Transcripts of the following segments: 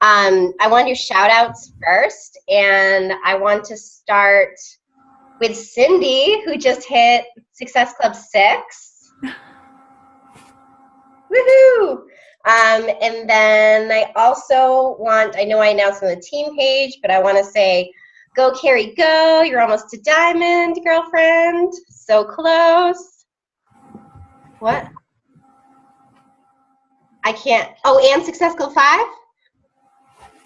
I want to do shout outs first, and I want to start with Cindy, who just hit Success Club 6. Woohoo! And then I also want, I know I announced on the team page, but I want to say, go Carrie, go. You're almost to diamond, girlfriend. So close. What? I can't. Oh, and Success Club 5?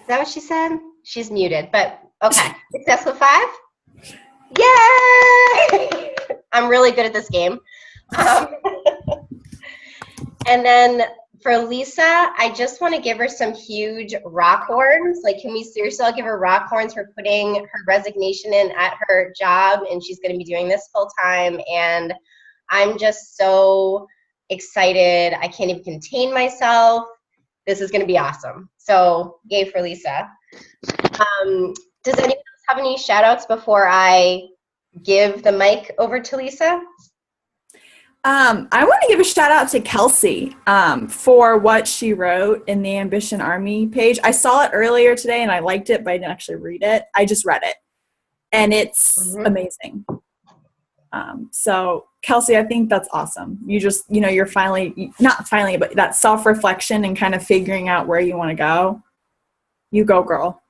Is that what she said? She's muted, but okay. Success Club 5? Yay! I'm really good at this game. And then for Lisa, I just want to give her some huge rock horns. Like, can we seriously all give her rock horns for putting her resignation in at her job, and she's going to be doing this full time. And I'm just so excited. I can't even contain myself. This is going to be awesome. So yay for Lisa. Does anyone else have any shout outs before I give the mic over to Lisa? I want to give a shout out to Kelsey for what she wrote in the Ambition Army page. I saw it earlier today and I liked it, but I didn't actually read it. I just read it, and it's amazing. So Kelsey, I think that's awesome. You just, you're finally, not finally, but that self-reflection and kind of figuring out where you want to go. You go, girl.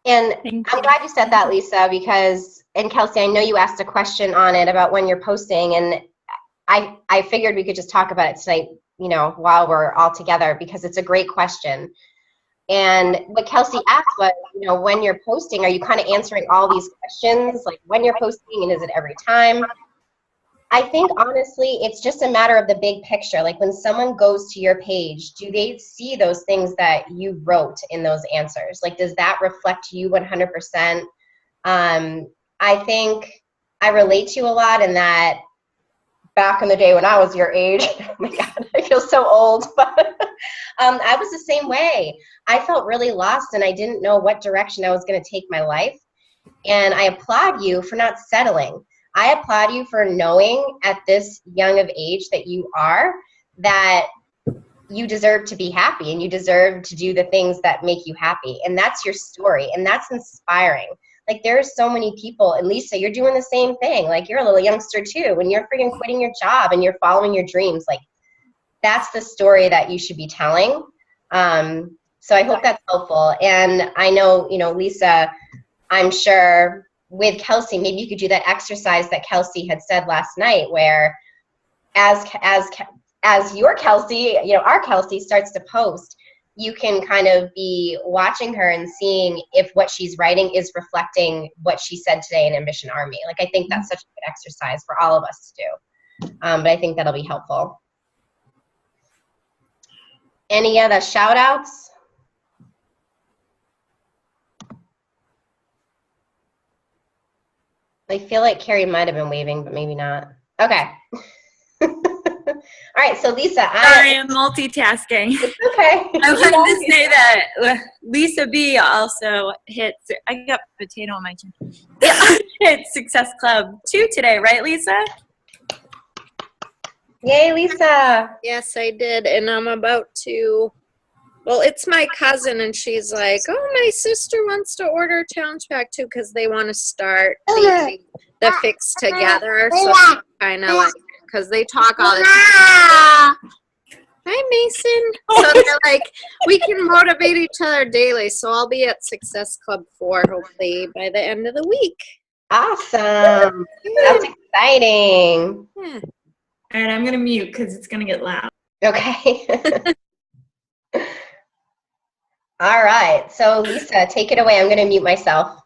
And I'm glad you said that, Lisa, because, and Kelsey, I know you asked a question on it about when you're posting, and I figured we could just talk about it tonight, while we're all together, because it's a great question. And what Kelsey asked was, when you're posting, are you kind of answering all these questions, like when you're posting, and is it every time? I think, honestly, it's just a matter of the big picture. Like, when someone goes to your page, do they see those things that you wrote in those answers? Like, does that reflect you 100%? I think I relate to you a lot in that back in the day when I was your age, oh my God, I feel so old, but I was the same way. I felt really lost, and I didn't know what direction I was going to take my life. And I applaud you for not settling. I applaud you for knowing at this young of age that you are, that you deserve to be happy and you deserve to do the things that make you happy. And that's your story, and that's inspiring. Like, there are so many people, and Lisa, you're doing the same thing. Like, you're a little youngster too, when you're freaking quitting your job and you're following your dreams. Like, that's the story that you should be telling. So I hope that's helpful. And I know, Lisa, I'm sure with Kelsey, maybe you could do that exercise that Kelsey had said last night, where as your Kelsey, our Kelsey starts to post, you can kind of be watching her and seeing if what she's writing is reflecting what she said today in Ambition Army. Like, I think that's such a good exercise for all of us to do. But I think that'll be helpful. Any other shout outs? I feel like Carrie might have been waving, but maybe not. Okay. All right, so Lisa. Sorry, I'm multitasking. It's okay. I wanted to say that Lisa B also hit, I got potato on my chin. Yeah, hit Success Club 2 today, right, Lisa? Yay, Lisa. Yes, I did, and I'm about to, well, it's my cousin, and she's like, oh, my sister wants to order Challenge Pack 2 because they want to start the fix together, so kind of like, because they talk all the time. Hi, Mason. So they're like, we can motivate each other daily. So I'll be at Success Club 4 hopefully by the end of the week. Awesome. That's exciting. Yeah. All right, I'm going to mute because it's going to get loud. Okay. All right. So Lisa, take it away. I'm going to mute myself.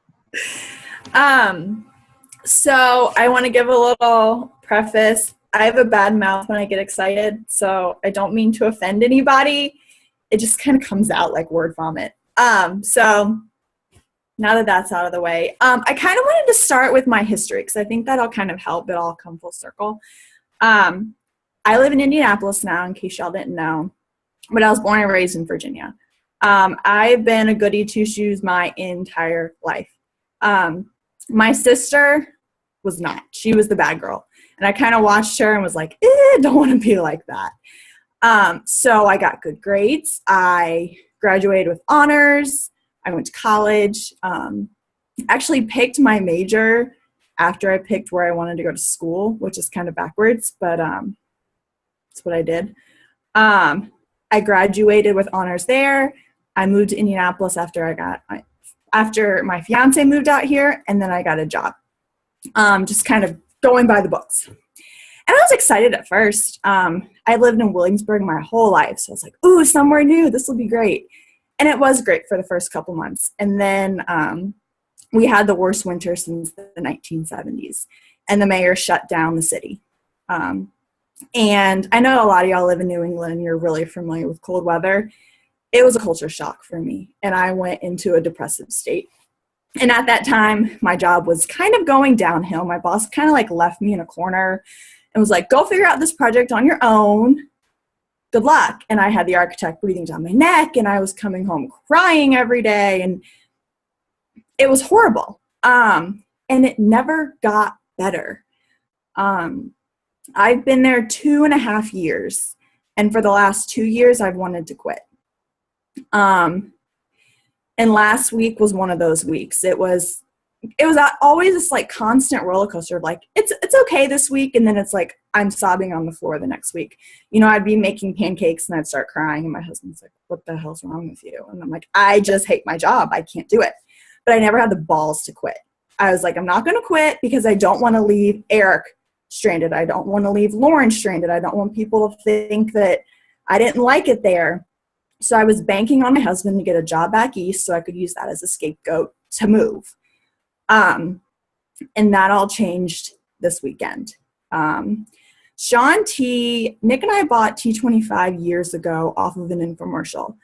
So I want to give a little preface. I have a bad mouth when I get excited, so I don't mean to offend anybody. It just kind of comes out like word vomit. So now that that's out of the way, I kind of wanted to start with my history because I think that'll kind of help it all come full circle. I live in Indianapolis now, in case y'all didn't know, but I was born and raised in Virginia. I've been a goody two-shoes my entire life. My sister was not. She was the bad girl. And I kind of watched her and was like, don't want to be like that. So I got good grades. I graduated with honors. I went to college. Actually picked my major after I picked where I wanted to go to school, which is kind of backwards, but that's what I did. I graduated with honors there. I moved to Indianapolis after my fiance moved out here, and then I got a job. Just kind of going by the books. And I was excited at first. I lived in Williamsburg my whole life, so I was like, ooh, somewhere new. This will be great. And it was great for the first couple months. And then we had the worst winter since the 1970s, and the mayor shut down the city. And I know a lot of y'all live in New England. You're really familiar with cold weather. It was a culture shock for me, and I went into a depressive state. And at that time, my job was kind of going downhill. My boss kind of like left me in a corner and was like, go figure out this project on your own. Good luck. And I had the architect breathing down my neck, and I was coming home crying every day, and it was horrible. And it never got better. I've been there 2.5 years, and for the last 2 years, I've wanted to quit. And last week was one of those weeks. It was always this like constant roller coaster of like, it's okay this week. And then it's like, I'm sobbing on the floor the next week. You know, I'd be making pancakes and I'd start crying, and my husband's like, what the hell's wrong with you? And I'm like, I just hate my job. I can't do it. But I never had the balls to quit. I was like, I'm not going to quit because I don't want to leave Eric stranded. I don't want to leave Lauren stranded. I don't want people to think that I didn't like it there. So I was banking on my husband to get a job back east so I could use that as a scapegoat to move. And that all changed this weekend. Shaun T, Nick and I bought T25 years ago off of an infomercial.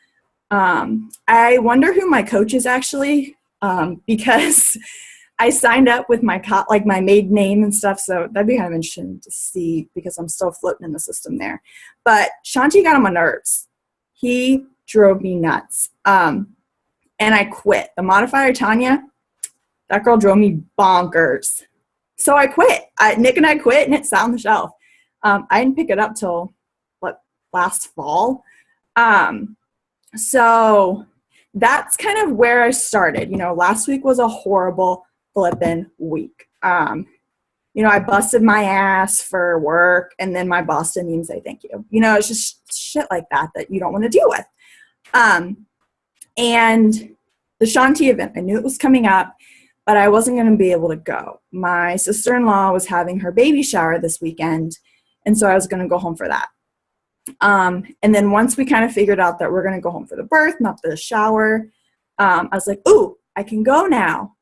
I wonder who my coach is actually, because I signed up with my maiden name and stuff, so that'd be kind of interesting to see because I'm still floating in the system there. But Shaun T got on my nerves. He drove me nuts. And I quit. The modifier Tanya, that girl drove me bonkers. So I quit. Nick and I quit, and it sat on the shelf. I didn't pick it up till last fall. So that's kind of where I started. You know, last week was a horrible flippin' week. You know, I busted my ass for work, and then my boss didn't even say thank you. You know, it's just shit like that you don't want to deal with. And the Shaun T event, I knew it was coming up, but I wasn't going to be able to go. My sister-in-law was having her baby shower this weekend, and so I was going to go home for that. And then once we kind of figured out that we're going to go home for the birth, not the shower, I was like, ooh, I can go now.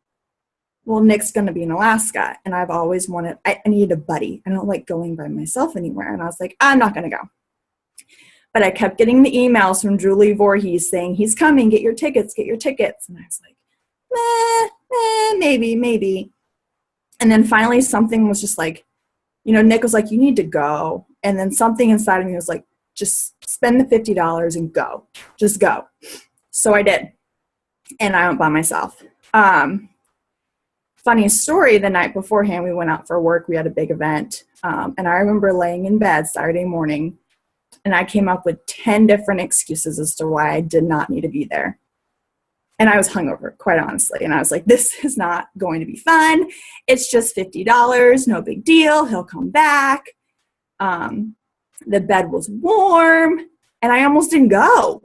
Well, Nick's going to be in Alaska, and I've always wanted, I needed a buddy. I don't like going by myself anywhere. And I was like, I'm not going to go. But I kept getting the emails from Julie Voorhees saying, he's coming, get your tickets, get your tickets. And I was like, maybe. And then finally something was just like, you know, Nick was like, you need to go. And then something inside of me was like, just spend the $50 and go. Just go. So I did. And I went by myself. Funny story, the night beforehand, we went out for work. We had a big event. And I remember laying in bed Saturday morning, and I came up with 10 different excuses as to why I did not need to be there. And I was hungover, quite honestly. And I was like, this is not going to be fun. It's just $50. No big deal. He'll come back. The bed was warm, and I almost didn't go.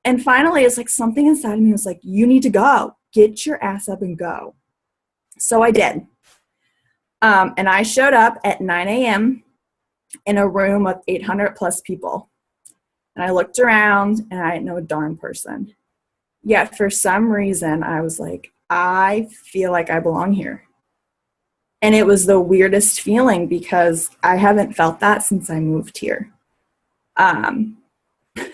And finally, it's like something inside of me was like, you need to go. Get your ass up and go. So I did. And I showed up at 9 a.m. in a room of 800 plus people. And I looked around, and I didn't know a darn person. Yet for some reason, I was like, I feel like I belong here. And it was the weirdest feeling because I haven't felt that since I moved here.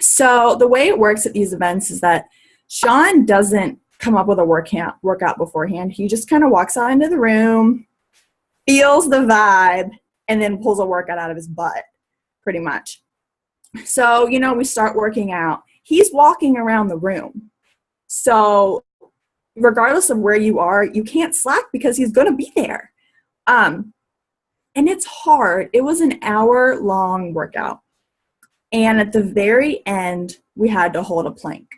So the way it works at these events is that Shaun doesn't come up with a workout beforehand. He just kind of walks out into the room, feels the vibe, and then pulls a workout out of his butt, pretty much. So, you know, we start working out. He's walking around the room. So regardless of where you are, you can't slack because he's going to be there. And it's hard. It was an hour-long workout. And at the very end, we had to hold a plank.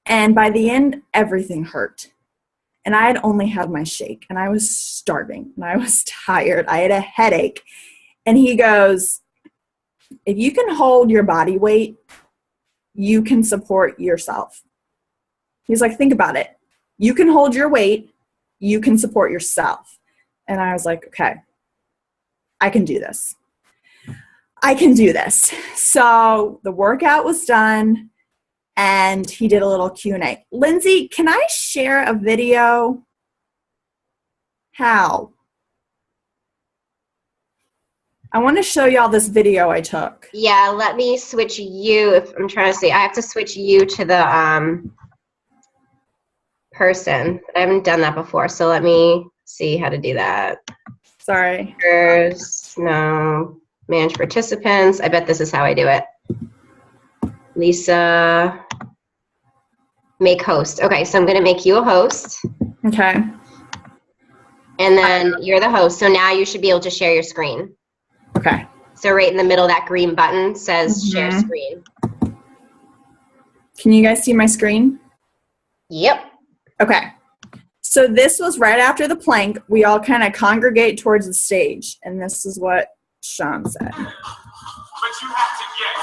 And by the end, everything hurt. And I had only had my shake, and I was starving, and I was tired. I had a headache. And he goes, if you can hold your body weight, you can support yourself. He's like, think about it. You can hold your weight, you can support yourself. And I was like, okay, I can do this. I can do this. So the workout was done, and he did a little Q&A. Lindsay, can I share a video? How? I want to show y'all this video I took. Yeah, let me switch you. If I'm trying to see, I have to switch you to the person. I haven't done that before, so let me see how to do that. Sorry. No, manage participants. I bet this is how I do it. Lisa, make host. Okay, so I'm going to make you a host. Okay. And then you're the host, so now you should be able to share your screen. Okay. So right in the middle, that green button says share screen. Can you guys see my screen? Yep. Okay. So this was right after the plank. We all kind of congregate towards the stage. And this is what Shaun said. But you have to get.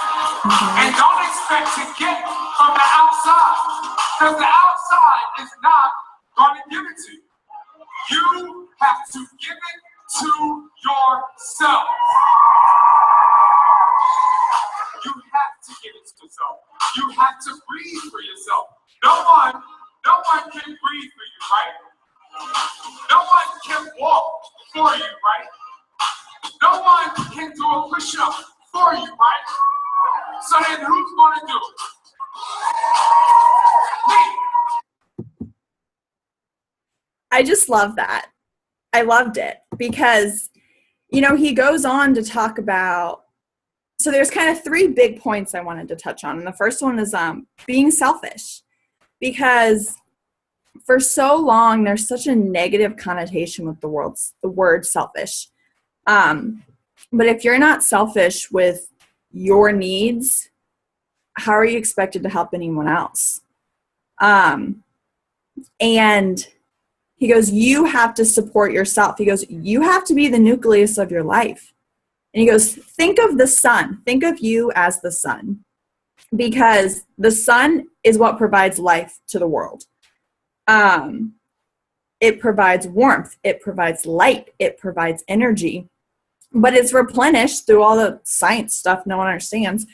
And don't expect to get from the outside. Because the outside is not going to give it to you. You have to give it to yourself. You have to give it to yourself. You have to breathe for yourself. No one can breathe for you, right? No one can walk for you, right? No one can do a push-up for you, right? So then who's going to do it? Me. I just love that. I loved it because, you know, he goes on to talk about, so there's kind of three big points I wanted to touch on. And the first one is being selfish, because for so long there's such a negative connotation with the word selfish. But if you're not selfish with your needs, how are you expected to help anyone else? And he goes, you have to support yourself. He goes, you have to be the nucleus of your life. And he goes, think of the sun. Think of you as the sun, because the sun is what provides life to the world. It provides warmth. It provides light. It provides energy. But it's replenished through all the science stuff no one understands.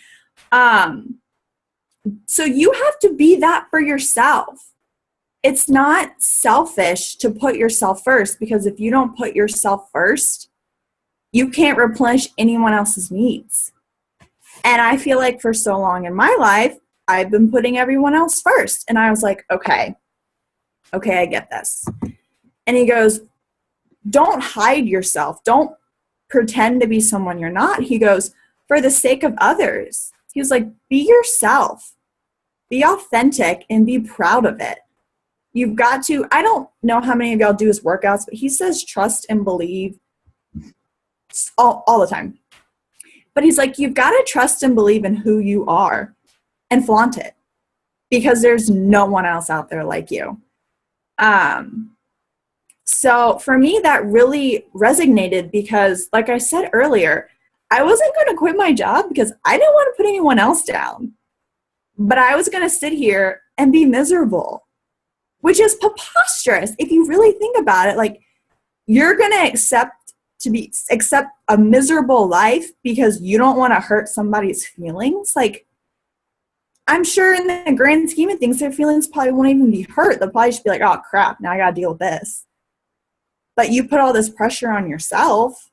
So you have to be that for yourself. It's not selfish to put yourself first, because if you don't put yourself first, you can't replenish anyone else's needs. And I feel like for so long in my life, I've been putting everyone else first. And I was like, okay, I get this. And he goes, don't hide yourself. Don't pretend to be someone you're not. He goes, for the sake of others. He was like, be yourself. Be authentic and be proud of it. You've got to, I don't know how many of y'all do his workouts, but he says trust and believe all the time. But he's like, you've got to trust and believe in who you are and flaunt it, because there's no one else out there like you. So for me, that really resonated because, like I said earlier, I wasn't going to quit my job because I didn't want to put anyone else down. But I was going to sit here and be miserable, which is preposterous. If you really think about it, like, you're going to accept a miserable life because you don't want to hurt somebody's feelings. Like, I'm sure in the grand scheme of things, their feelings probably won't even be hurt. They'll probably just be like, oh crap, now I got to deal with this. But you put all this pressure on yourself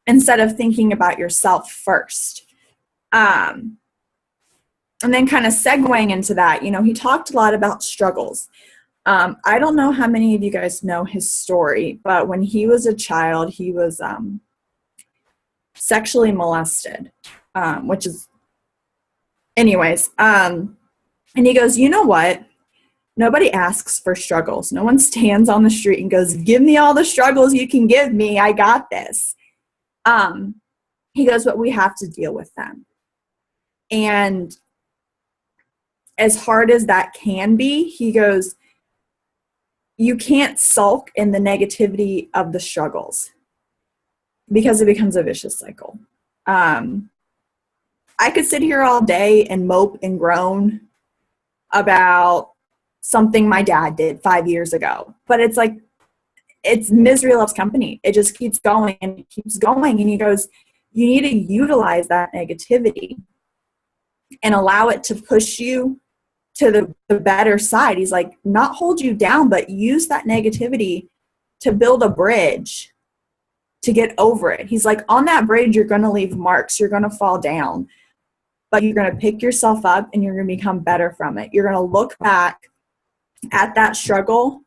instead of thinking about yourself first. And then kind of segueing into that, you know, he talked a lot about struggles. I don't know how many of you guys know his story, but when he was a child, he was sexually molested, which is, anyways. And he goes, you know what? Nobody asks for struggles. No one stands on the street and goes, give me all the struggles you can give me. I got this. He goes, but we have to deal with them. And as hard as that can be, he goes, you can't sulk in the negativity of the struggles because it becomes a vicious cycle. I could sit here all day and mope and groan about something my dad did 5 years ago, but it's like, it's misery loves company. It just keeps going and it keeps going. And he goes, you need to utilize that negativity and allow it to push you to the better side. He's like, not hold you down, but use that negativity to build a bridge to get over it. He's like, on that bridge, you're going to leave marks. You're going to fall down, but you're going to pick yourself up and you're going to become better from it. You're going to look back at that struggle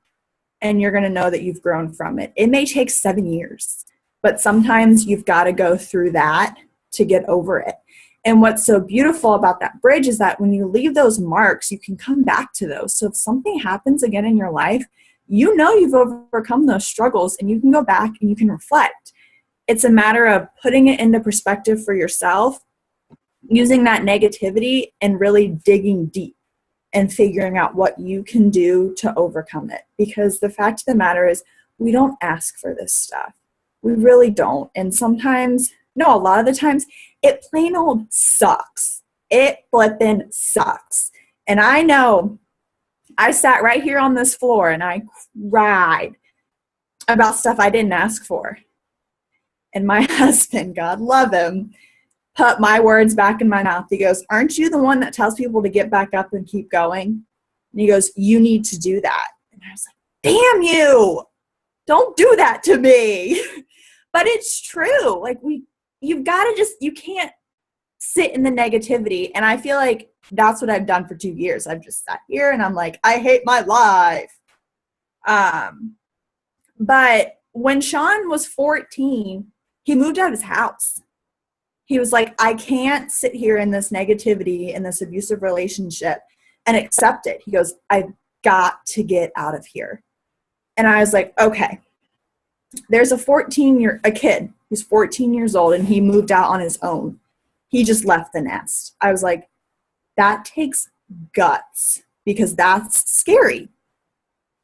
and you're going to know that you've grown from it. It may take 7 years, but sometimes you've got to go through that to get over it. And what's so beautiful about that bridge is that when you leave those marks, you can come back to those. So if something happens again in your life, you know you've overcome those struggles and you can go back and you can reflect. It's a matter of putting it into perspective for yourself, using that negativity and really digging deep and figuring out what you can do to overcome it. Because the fact of the matter is, we don't ask for this stuff. We really don't. And sometimes, no, a lot of the times, it plain old sucks. It flippin' sucks. And I know I sat right here on this floor and I cried about stuff I didn't ask for. And my husband, God love him, put my words back in my mouth. He goes, aren't you the one that tells people to get back up and keep going? And he goes, you need to do that. And I was like, damn you. Don't do that to me. But it's true. Like you've got to you can't sit in the negativity. And I feel like that's what I've done for 2 years. I've just sat here and I'm like, I hate my life. But when Shaun was 14, he moved out of his house. He was like, I can't sit here in this negativity, in this abusive relationship and accept it. He goes, I've got to get out of here. And I was like, okay. There's a kid who's 14 years old and he moved out on his own. He just left the nest. I was like, that takes guts because that's scary.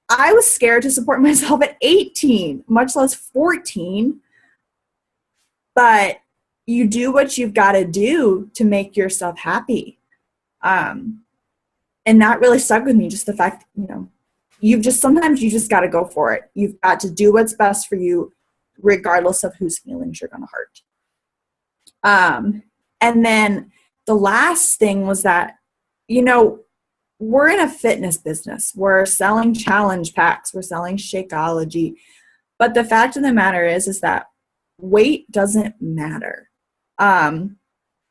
I was scared to support myself at 18, much less 14. But you do what you've got to do to make yourself happy. And that really stuck with me, just the fact, sometimes you just got to go for it. You've got to do what's best for you, regardless of whose feelings you're going to hurt. And then the last thing was that, we're in a fitness business. We're selling challenge packs. We're selling Shakeology. But the fact of the matter is that weight doesn't matter.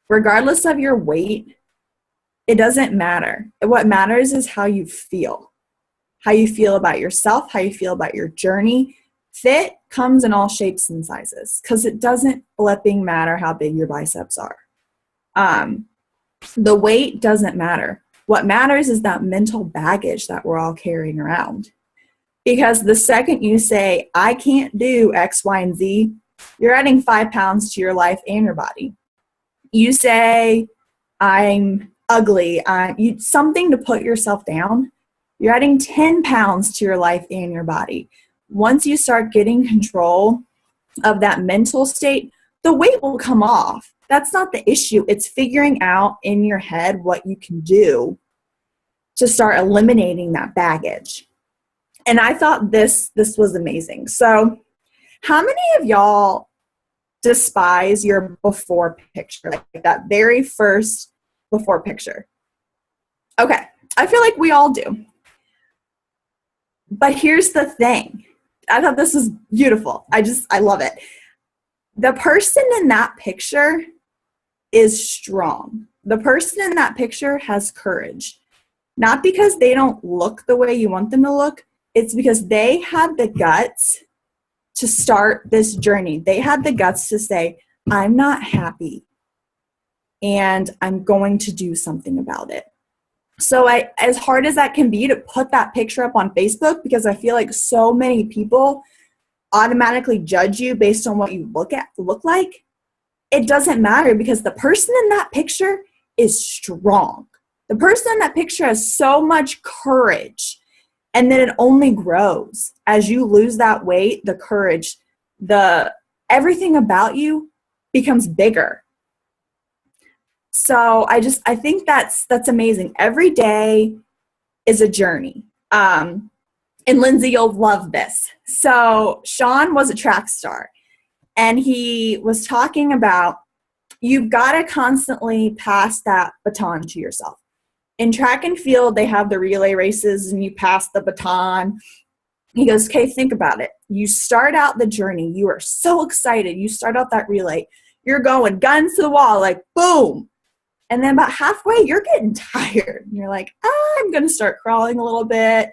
Regardless of your weight, it doesn't matter. What matters is how you feel about yourself, how you feel about your journey. Fit comes in all shapes and sizes because it doesn't flipping matter how big your biceps are. The weight doesn't matter. What matters is that mental baggage that we're all carrying around. Because the second you say, I can't do X, Y, and Z, you're adding 5 pounds to your life and your body. You say, I'm ugly, something to put yourself down, you're adding 10 pounds to your life and your body. Once you start getting control of that mental state, the weight will come off. That's not the issue. It's figuring out in your head what you can do to start eliminating that baggage. And I thought this was amazing. So how many of y'all despise your before picture, like that very first before picture? Okay, I feel like we all do. But here's the thing. I thought this was beautiful. I love it. The person in that picture is strong. The person in that picture has courage. Not because they don't look the way you want them to look. It's because they had the guts to start this journey. They had the guts to say, I'm not happy and I'm going to do something about it. So as hard as that can be to put that picture up on Facebook, because I feel like so many people automatically judge you based on what you look like, it doesn't matter because the person in that picture is strong. The person in that picture has so much courage, and then it only grows as you lose that weight. The courage, everything about you becomes bigger. So I think that's amazing. Every day is a journey. And Lindsay, you'll love this. So Shaun was a track star, and he was talking about you've got to constantly pass that baton to yourself. In track and field, they have the relay races and you pass the baton. He goes, okay, think about it. You start out the journey. You are so excited. You start out that relay. You're going guns to the wall, like boom. And then about halfway, you're getting tired. And you're like, I'm going to start crawling a little bit.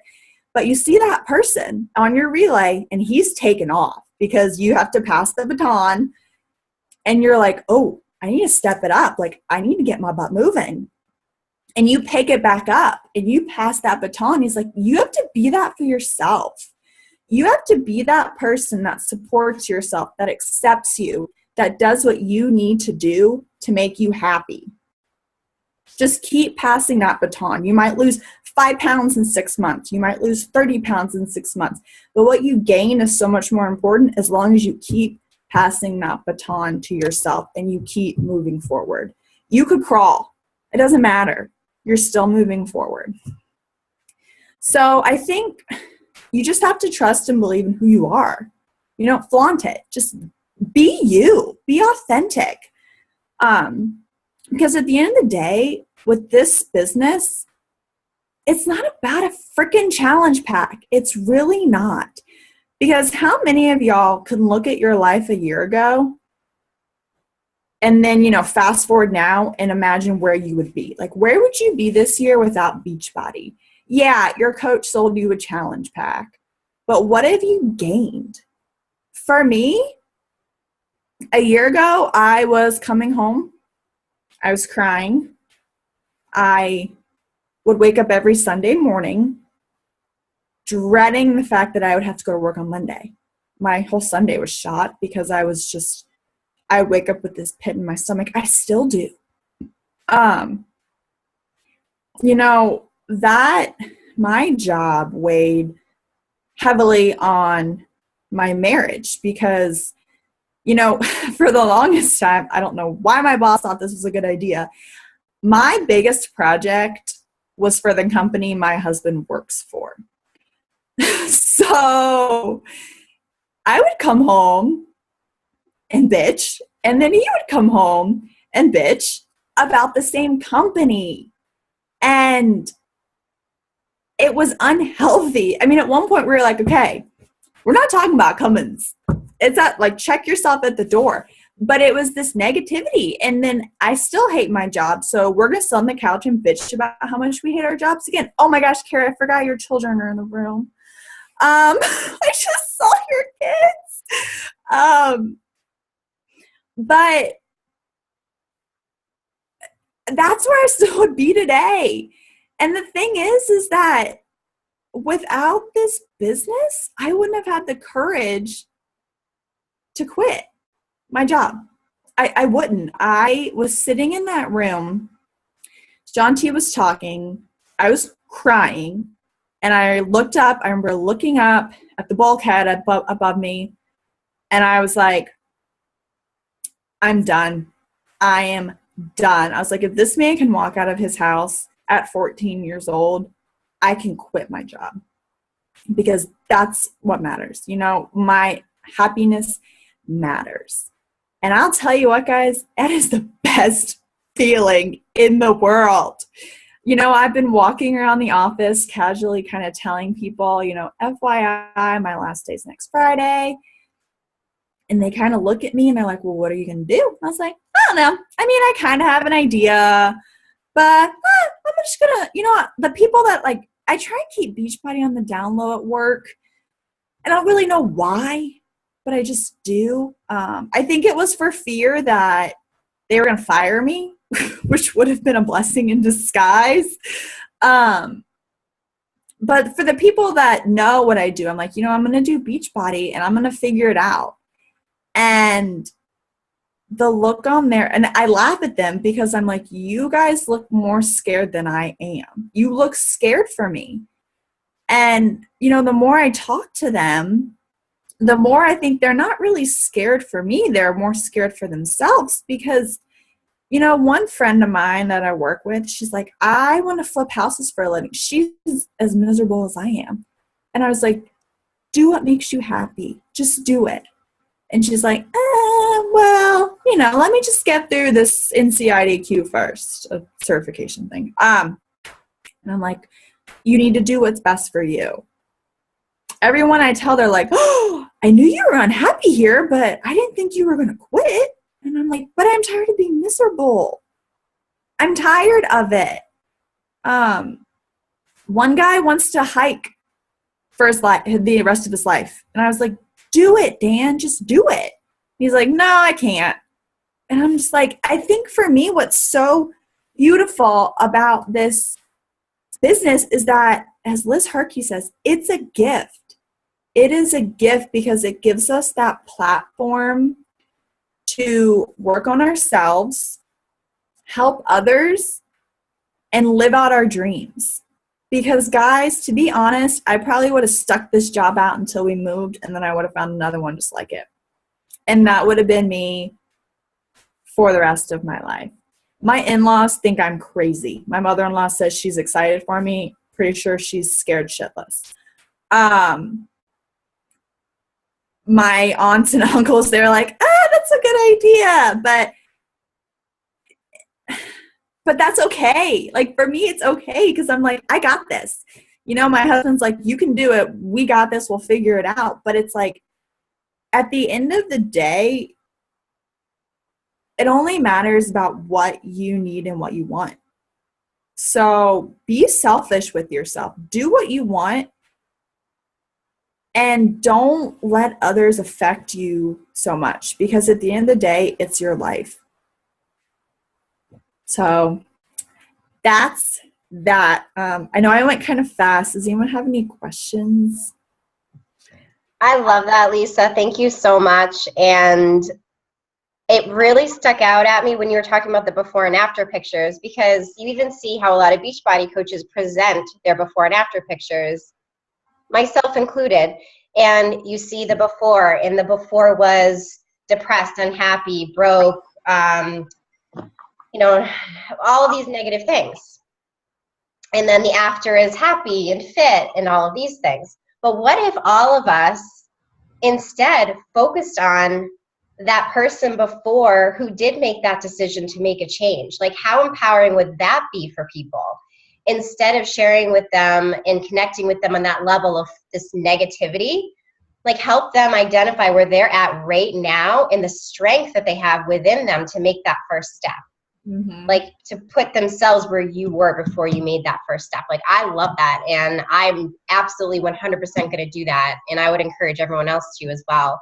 But you see that person on your relay and he's taken off because you have to pass the baton. And you're like, oh, I need to step it up. Like, I need to get my butt moving. And you pick it back up and you pass that baton. He's like, you have to be that for yourself. You have to be that person that supports yourself, that accepts you, that does what you need to do to make you happy. Just keep passing that baton. You might lose 5 pounds in 6 months. You might lose 30 pounds in 6 months. But what you gain is so much more important as long as you keep passing that baton to yourself and you keep moving forward. You could crawl. It doesn't matter. You're still moving forward. So I think you just have to trust and believe in who you are. You don't flaunt it. Just be you. Be authentic. Because at the end of the day, with this business, it's not about a freaking challenge pack. It's really not. Because how many of y'all can look at your life a year ago and then, fast forward now and imagine where you would be? Like, where would you be this year without Beachbody? Yeah, your coach sold you a challenge pack, but what have you gained? For me, a year ago, I was coming home. I was crying. I would wake up every Sunday morning dreading the fact that I would have to go to work on Monday. My whole Sunday was shot because I wake up with this pit in my stomach. I still do. That my job weighed heavily on my marriage because, for the longest time, I don't know why my boss thought this was a good idea. My biggest project was for the company my husband works for. So I would come home and bitch, and then he would come home and bitch about the same company. And it was unhealthy. I mean, at one point we were like, okay, we're not talking about Cummins. It's that, like, check yourself at the door. But it was this negativity. And then I still hate my job. So we're going to sit on the couch and bitch about how much we hate our jobs again. Oh my gosh, Kara, I forgot your children are in the room. I just saw your kids. But that's where I still would be today. And the thing is that without this business, I wouldn't have had the courage to quit my job. I wouldn't. I was sitting in that room. Shaun T was talking. I was crying. And I looked up. I remember looking up at the bulkhead above me. And I was like, I'm done. I am done. I was like, if this man can walk out of his house at 14 years old, I can quit my job. Because that's what matters. My happiness matters. And I'll tell you what, guys, that is the best feeling in the world. I've been walking around the office casually kind of telling people, FYI, my last day's next Friday. And they kind of look at me and they're like, well, what are you going to do? I was like, I don't know. I mean, I kind of have an idea, but I'm just going to, the people that I try and keep Beachbody on the down low at work. And I don't really know why, but I just do. I think it was for fear that they were going to fire me, which would have been a blessing in disguise. But for the people that know what I do, I'm like, I'm going to do Beachbody and I'm going to figure it out. And the look on there, and I laugh at them because I'm like, you guys look more scared than I am. You look scared for me. And, you know, the more I talk to them, the more I think they're not really scared for me. They're more scared for themselves because, you know, one friend of mine that I work with, she's like, I want to flip houses for a living. She's as miserable as I am. And I was like, do what makes you happy. Just do it. And she's like, well, you know, let me just get through this NCIDQ first, a certification thing. And I'm like, you need to do what's best for you. Everyone I tell, they're like, oh, I knew you were unhappy here, but I didn't think you were going to quit. And I'm like, but I'm tired of being miserable. I'm tired of it. One guy wants to hike for his life, the rest of his life. And I was like, do it, Dan, just do it. He's like, no, I can't. And I'm just like, I think for me, what's so beautiful about this business is that, as Liz Harkey says, it's a gift. It is a gift because it gives us that platform to work on ourselves, help others, and live out our dreams. Because, guys, to be honest, I probably would have stuck this job out until we moved, and then I would have found another one just like it. And that would have been me for the rest of my life. My in-laws think I'm crazy. My mother-in-law says she's excited for me. Pretty sure she's scared shitless. My aunts and uncles, they're like, that's a good idea. But that's okay. Like, for me, it's okay because I'm like, I got this. You know, my husband's like, you can do it. We got this. We'll figure it out. But it's like, at the end of the day, it only matters about what you need and what you want. So be selfish with yourself. Do what you want. And don't let others affect you so much. Because at the end of the day, it's your life. So that's that. I know I went kind of fast. Does anyone have any questions? I love that, Lisa. Thank you so much. And it really stuck out at me when you were talking about the before and after pictures, because you even see how a lot of Beachbody coaches present their before and after pictures, myself included. And you see the before, and the before was depressed, unhappy, broke, you know, all of these negative things. And then the after is happy and fit and all of these things. But what if all of us instead focused on that person before who did make that decision to make a change? Like, how empowering would that be for people? Instead of sharing with them and connecting with them on that level of this negativity, like, help them identify where they're at right now and the strength that they have within them to make that first step. Mm-hmm. Like, to put themselves where you were before you made that first step. Like, I love that. And I'm absolutely 100% going to do that. And I would encourage everyone else to as well.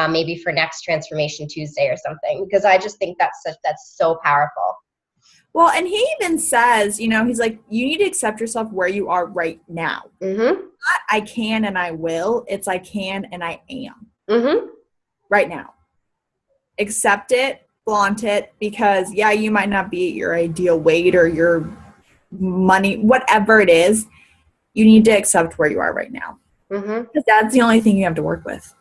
Maybe for next Transformation Tuesday or something, because I just think that's so powerful. Well, and he even says, you know, he's like, you need to accept yourself where you are right now. Mm-hmm. Not I can and I will. It's I can and I am. Mm-hmm. Right now. Accept it, flaunt it, because, yeah, you might not be at your ideal weight or your money, whatever it is. You need to accept where you are right now. Mm-hmm. Because that's the only thing you have to work with.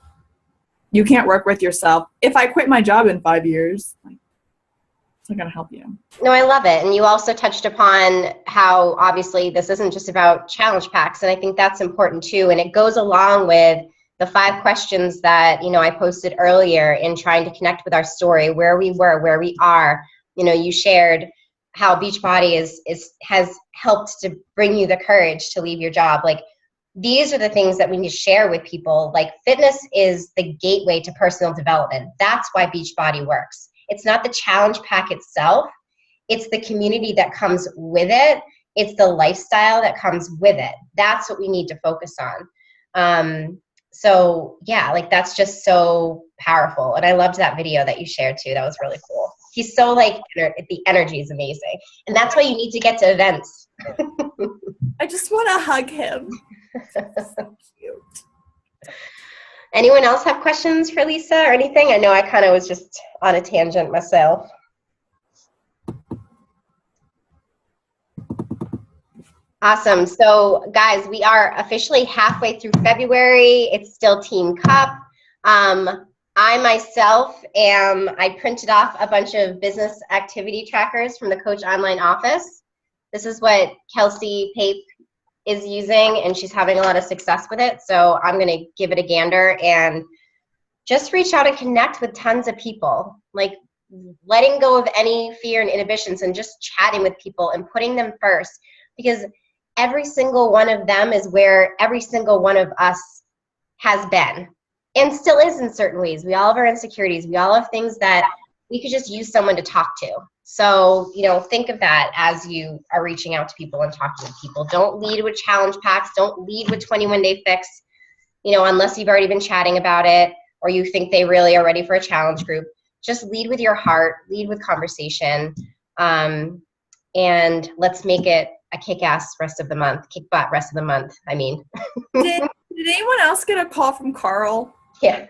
You can't work with yourself. If I quit my job in 5 years, it's not going to help you. No, I love it. And you also touched upon how obviously this isn't just about challenge packs. And I think that's important too. And it goes along with the 5 questions that, you know, I posted earlier in trying to connect with our story, where we were, where we are. You know, you shared how Beachbody has helped to bring you the courage to leave your job. Like, these are the things that we need to share with people. Like, fitness is the gateway to personal development. That's why Beachbody works. It's not the challenge pack itself. It's the community that comes with it. It's the lifestyle that comes with it. That's what we need to focus on. So yeah, like, that's just so powerful. And I loved that video that you shared too. That was really cool. He's so, like, the energy is amazing. And that's why you need to get to events. I just want to hug him. So cute. Anyone else have questions for Lisa or anything? I know I kind of was just on a tangent myself. Awesome. So guys, we are officially halfway through February. It's still Team Cup. I myself I printed off a bunch of business activity trackers from the Coach Online office. This is what Kelsey Pape is using, and she's having a lot of success with it. So I'm going to give it a gander and just reach out and connect with tons of people, like letting go of any fear and inhibitions and just chatting with people and putting them first, because every single one of them is where every single one of us has been and still is in certain ways. We all have our insecurities. We all have things that we could just use someone to talk to. So, think of that as you are reaching out to people and talking to people. Don't lead with challenge packs. Don't lead with 21-day fix, unless you've already been chatting about it or you think they really are ready for a challenge group. Just lead with your heart, lead with conversation, and let's make it a kick-ass rest of the month, kick-butt rest of the month, I mean. Did anyone else get a call from Carl? Yeah.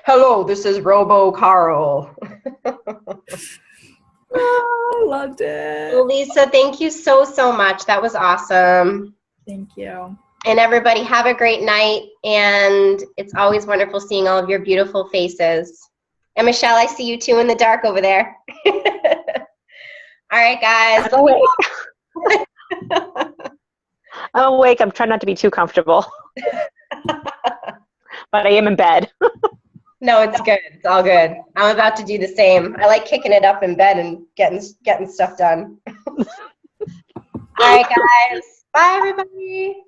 Hello, this is Robo Carl. Oh, I loved it. Well, Lisa, thank you so, so much. That was awesome. Thank you. And everybody, have a great night. And it's always wonderful seeing all of your beautiful faces. And Michelle, I see you too in the dark over there. All right, guys. I'm awake. I'm awake. I'm trying not to be too comfortable. But I am in bed. No, it's good. It's all good. I'm about to do the same. I like kicking it up in bed and getting stuff done. All right, guys. Bye, everybody.